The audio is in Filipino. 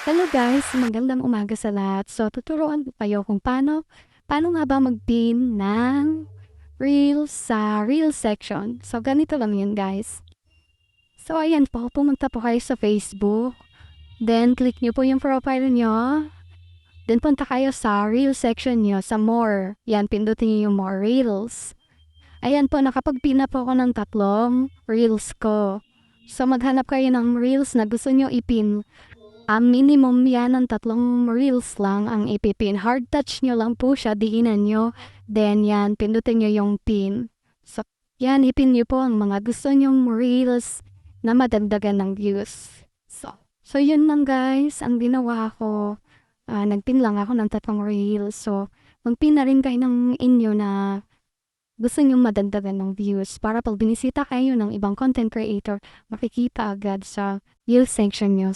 Hello guys, magandang umaga sa lahat. So, tuturuan ko kayo kung paano nga ba mag-pin ng Reels sa Reel section. So, ganito lang yun guys. So, ayan po, pumunta po kayo sa Facebook. Then, click nyo po yung profile nyo. Then, punta kayo sa Reel section nyo, sa More. Yan, pindutin nyo yung More Reels. Ayan po, nakapag-pin na po ako ng 3 Reels ko. So, maghanap kayo ng Reels na gusto nyo ipin. Minimum yan ng 3 reels lang ang ipipin. Hard touch nyo lang po siya, diinan nyo. Then yan, pindutin nyo yung pin. So, yan, ipin nyo po ang mga gusto nyong reels na madagdagan ng views. So yun lang guys, ang ginawa ko. Nagpin lang ako ng 3 reels. So, magpin na rin kayo ng inyo na gusto nyong madagdagan ng views para pag binisita kayo ng ibang content creator, makikita agad sa views section nyo.